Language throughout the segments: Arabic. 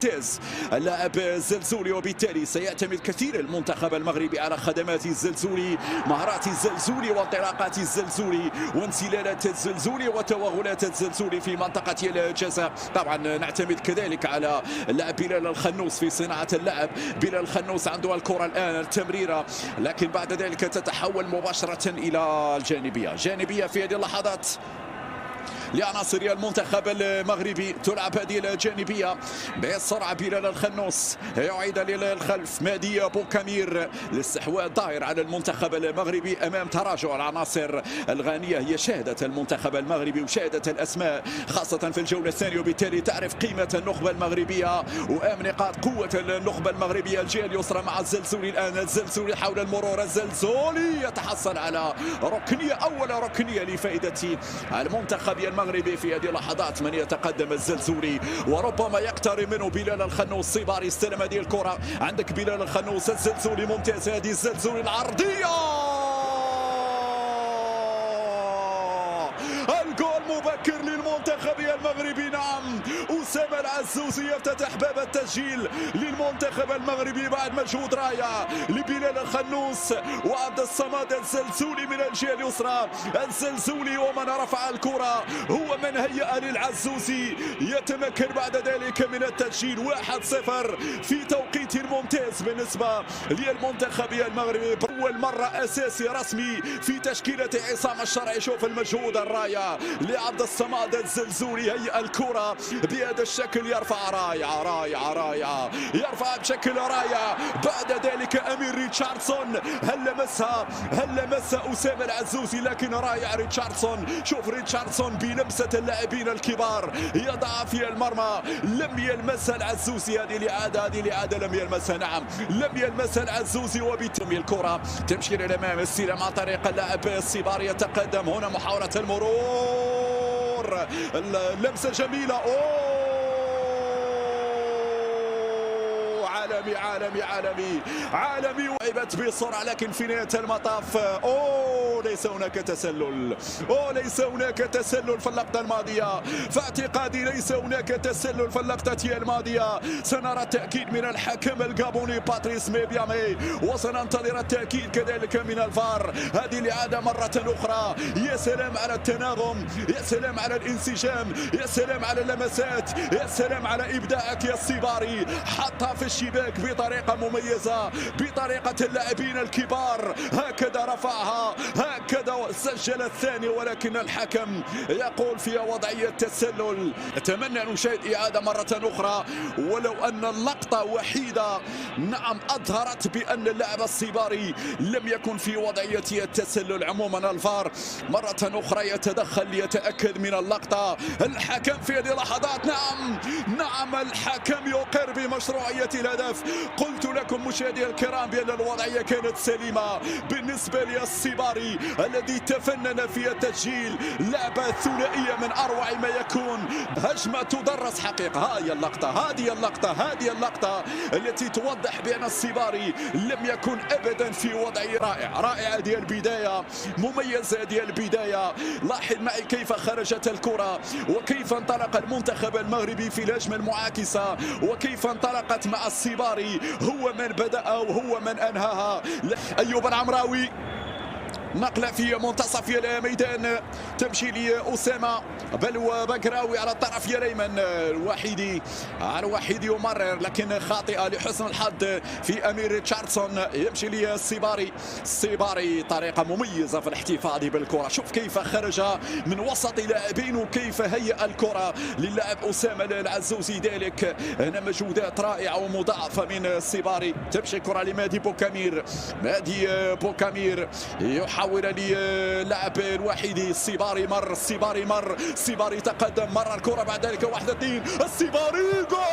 ممتاز اللاعب الزلزولي، وبالتالي سيعتمد كثير المنتخب المغربي على خدمات الزلزولي، مهارات الزلزولي وانطلاقات الزلزولي وانسلالات الزلزولي وتوغلات الزلزولي في منطقة الجزاء. طبعا نعتمد كذلك على اللاعب بلال الخنوس في صناعة اللعب. بلال الخنوس عنده الكرة الآن، التمريرة، لكن بعد ذلك تتحول مباشرة إلى جانبية في هذه اللحظات لعناصر المنتخب المغربي. تلعب هذه الجانبية بسرعة. بلال الخنوس يعيد للخلف. مهدي بوكامير، الاستحواذ ظاهر على المنتخب المغربي أمام تراجع العناصر الغانية. هي شاهدت المنتخب المغربي وشاهدت الأسماء خاصة في الجولة الثانية، وبالتالي تعرف قيمة النخبة المغربية وأهم نقاط قوة النخبة المغربية. الجهة اليسرى مع الزلزولي الآن. الزلزولي حول المرور. الزلزولي يتحصل على ركنية، أول ركنية لفائدة المنتخب المغربي في هذه اللحظات. من يتقدم الزلزولي وربما يقترب منه بلال الخنوس. صباري استلم هذه الكرة. عندك بلال الخنوس. الزلزولي ممتاز. هذه الزلزولي العرضية، الجول مبكر للمنتخب المغربي. نعم، أسامة العزوزي يفتتح باب التسجيل للمنتخب المغربي بعد مجهود رائع لبلال الخنوس وعبد الصمد. الزلزولي من الجهة اليسرى. الزلزولي ومن رفع الكرة هو من هيأ للعزوزي. يتمكن بعد ذلك من التسجيل 1-0 في توقيت ممتاز بالنسبة للمنتخب المغربي. أول مرة أساسي رسمي في تشكيلة عصام الشرعي. شوف المجهود الرائع لعبد الصمد. الزلزولي هيأ الكرة بهذا الشكل، يرفع رائعة، يرفع بشكل رائع. بعد ذلك أمير ريتشاردسون، هل لمسها أسامة العزوزي، لكن رائع ريتشاردسون. شوف ريتشاردسون بلمسة اللاعبين الكبار يضع في المرمى. لم يلمسها العزوزي. هذه الإعادة لم يلمسها. نعم، لم يلمسها العزوزي، وبالتالي الكرة تمشي للأمام. استلام عن طريق اللاعب الصباري. يتقدم هنا محاولة المرور، اللمسة جميلة. عالمي وعبت بسرعة، لكن في نهاية المطاف ليس هناك تسلل في اللقطة الماضية. في اعتقادي ليس هناك تسلل في اللقطة الماضية. سنرى التأكيد من الحكم الجابوني باتريس ميبيامي، وسننتظر التأكيد كذلك من الفار. هذه الإعادة مرة أخرى. يا سلام على التناغم، يا سلام على الانسجام، يا سلام على اللمسات، يا سلام على إبداعك يا الصباري. حطها في الشباك بطريقة مميزة، بطريقة اللاعبين الكبار. هكذا رفعها، هكذا سجل الثاني، ولكن الحكم يقول فيها وضعية تسلل. أتمنى أن نشاهد إعادة مرة أخرى، ولو أن اللقطة وحيدة نعم أظهرت بأن اللاعب الصباري لم يكن في وضعية التسلل. عموما الفار مرة أخرى يتدخل ليتأكد من اللقطة. الحكم في هذه اللحظات نعم الحكم يقر بمشروعية الهدف. قلت لكم مشاهدي الكرام بأن الوضعية كانت سليمة بالنسبة للصباري الذي تفنن في التسجيل. لعبة ثنائية من أروع ما يكون، هجمة تدرس حقيقة. هذه اللقطة التي توضح بأن الصباري لم يكن أبدا في وضعية. رائع هذه البداية، مميزة هذه البداية. لاحظ معي كيف خرجت الكرة وكيف انطلق المنتخب المغربي في الهجمة المعاكسة، وكيف انطلقت مع الصباري. هو من بدأ وهو من أنهاها. أيوب العمراوي، نقلة في منتصف الميدان، تمشي لأسامة بل وبكراوي على الطرف الأيمن. الوحيدي يمرر، لكن خاطئة لحسن الحظ في أمير ريتشاردسون. يمشي للصباري. طريقة مميزة في الاحتفاظ بالكرة. شوف كيف خرج من وسط لاعبين وكيف هيأ الكرة للاعب أسامة العزوزي. ذلك هنا مجهودات رائعة ومضاعفة من الصباري. تمشي الكرة لمهدي بوكامير. يحول للاعب الوحيدي. الصباري تقدم، مر الكرة بعد ذلك 1-2. الصباري جول.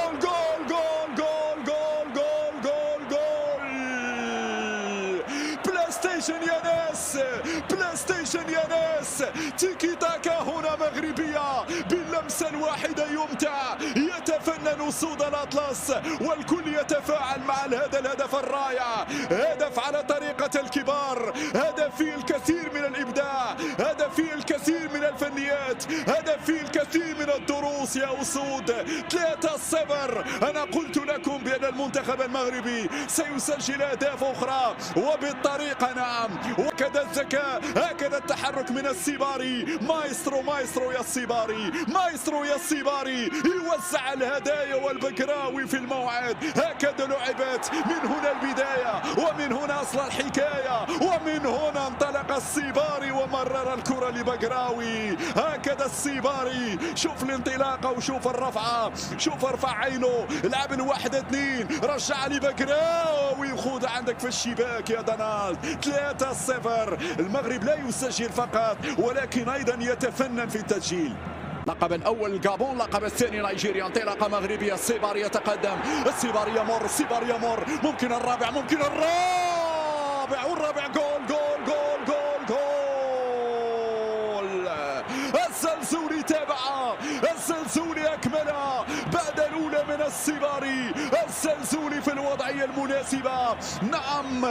بلاي ستيشن يا ناس. تيكي تاكا هنا مغربية باللمسة الواحدة يمتع، يتفنن صوت الأطلس والكل يتفاعل مع هذا الهدف الرائع. هدف على طريقة الكبار، هدف فيه الكثير من الإبداع، هدف فيه الكثير من الفنيات، هدف فيه الكثير من الدروس يا أسود. 3-0. أنا قلت لكم بأن المنتخب المغربي سيسجل أهداف أخرى وبالطريقة. نعم، وكذا الذكاء، هكذا التحرك من السيباري. مايسترو يا السيباري، مايسترو يا السيباري، يوزع الهدايا والبقراوي في الموعد. هكذا لعبت، من هنا البداية ومن هنا أصل الحكاية، ومن هنا انطلق السيباري ومرر الكرة لبقراوي. هكذا السيباري، شوف الانطلاقة وشوف الرفعة، شوف ارفع عينه، لعب ال1-2، رجع لبقراوي، خذ عندك في الشباك يا دانالد. 3-0. المغرب لا يسجل فقط ولكن أيضا يتفنن في التسجيل. لقب الأول الغابون، لقب الثاني نيجيريا، انطلاقة مغربية. السيباري يتقدم، السيباري يمر، السيباري يمر، ممكن الرابع، ممكن الرابع، والرابع جول جول جول جول جول. الزلزولي تابعها، الزلزولي أكملها بعد الأولى من السيباري. الزلزولي في الوضعية المناسبة. نعم،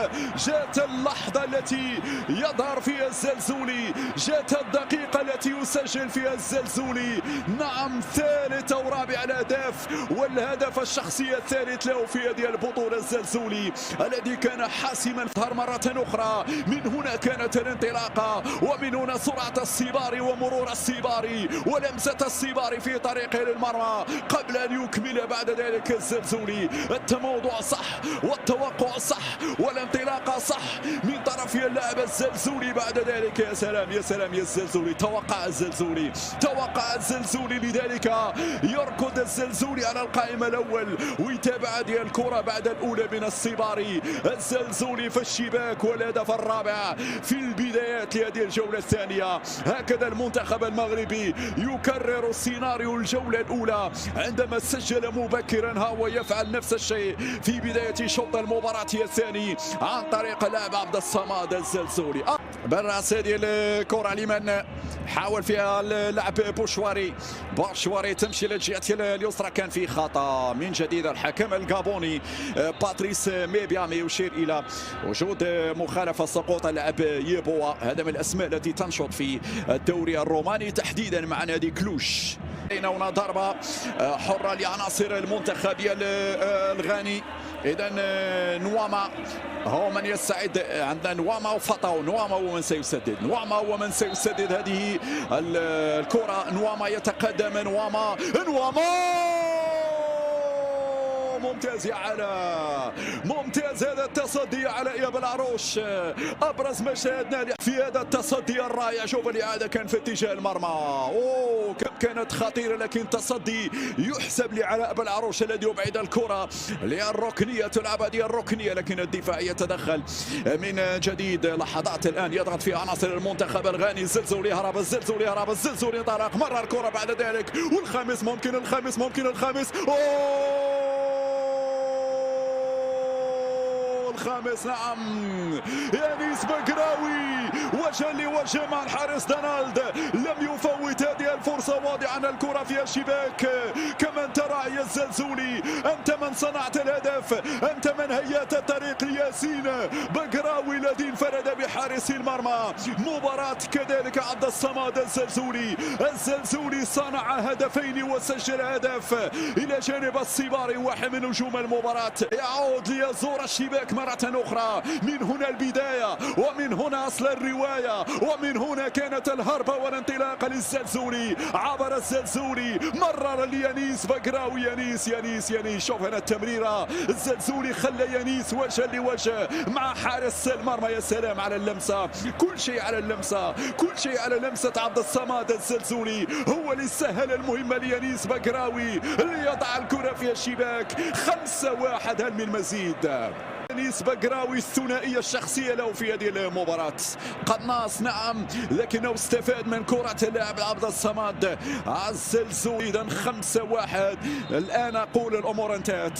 جاءت اللحظة التي يظهر فيها الزلزولي، جاءت الدقيقة التي يسجل فيها الزلزولي. نعم، ثالث أو رابع الأهداف، والهدف الشخصي الثالث له في هذه البطولة. الزلزولي الذي كان حاسما ظهر مرة أخرى. من هنا كانت الانطلاقة، ومن هنا سرعة السيباري ومرور السيباري ولمسة السيباري في طريقه للمرمى قبل أن يكمل بعد ذلك الزلزولي. التموضع صح والتوقع صح والانطلاقة صح من طرف اللاعب الزلزولي. بعد ذلك يا سلام يا سلام يا الزلزولي، توقع الزلزولي، توقع الزلزولي، لذلك يركض الزلزولي على القائمة الأول ويتابع هذه الكرة بعد الأولى من السيباري. الزلزولي في الشباك والهدف الرابع في البدايات لهذه الجولة الثانية. هكذا المنتخب المغربي يكرر سيناريو الجولة الأولى عندما سجل مبكرا، هو يفعل نفس الشيء في بداية شوط المباراة الثاني عن طريق اللاعب عبد الصمد الزلزولي. بالراس هذه الكرة لمن حاول فيها اللعب بوشواري تمشي للجهة اليسرى، كان في خطأ من جديد. الحكم الغابوني باتريس ميبيامي يشير إلى وجود مخالفة، سقوط اللاعب يبوا. هذا من الأسماء التي تنشط في الدوري الروماني تحديدا مع نادي كلوش. هنا ضربة حرة لعناصر المنتخب الغاني. إذا نواما هو من يستعد، عندنا نواما وفطاو. نواما هو من سيسدد، نواما هو من سيسدد هذه الكرة. نواما يتقدم، نواما ممتاز يا علاء، ممتاز هذا التصدي يا علاء يا بالعروش. ابرز ما شاهدنا في هذا التصدي الرائع. شوف الاعاده كان في اتجاه المرمى، اوه كانت خطيره، لكن تصدي يحسب لعلاء بالعروش الذي يبعد الكره للركنيه، تلعب هذه الركنيه، لكن الدفاع يتدخل من جديد. لحظات الان يضغط فيها عناصر المنتخب الغاني. الزلزولي هرب، الزلزولي هرب، الزلزولي انطلق، مرر الكره بعد ذلك، والخامس ممكن، الخامس الخامس. نعم، يانيس بقراوي وجه لوجه مع الحارس دانالد، لم يفوت هذه الفرصة، واضعا الكرة في الشباك. كمن ترى يا الزلزولي، أنت من صنعت الهدف، أنت من هيأت الطريق لياسين بقراوي الذي انفرد بحارس المرمى. مباراة كذلك عبد الصمد الزلزولي صنع هدفين وسجل هدف إلى جانب السيباري، واحد من نجوم المباراة. يعود ليزور الشباك مرة أخرى. من هنا البداية، ومن هنا أصل الرواية، ومن هنا كانت الهربة والانطلاقة للزلزولي. عبر الزلزولي، مرر ليانيس بقراوي، يانيس شوف هنا التمريرة. الزلزولي خلى يانيس وجه لوجه مع حارس المرمى. يا سلام على اللمسة، كل شيء على اللمسة، كل شيء على لمسة عبد الصمد الزلزولي. هو اللي سهل المهمة ليانيس بقراوي ليضع الكرة في الشباك. 5-1. هل من مزيد؟ يانيس بقراوي الثنائية الشخصية له في هذه المباراة. قناص نعم، لكنه استفاد من كرة اللاعب عبد الصمد الزلزولي. إذا 5-1. الآن أقول الأمور انتهت.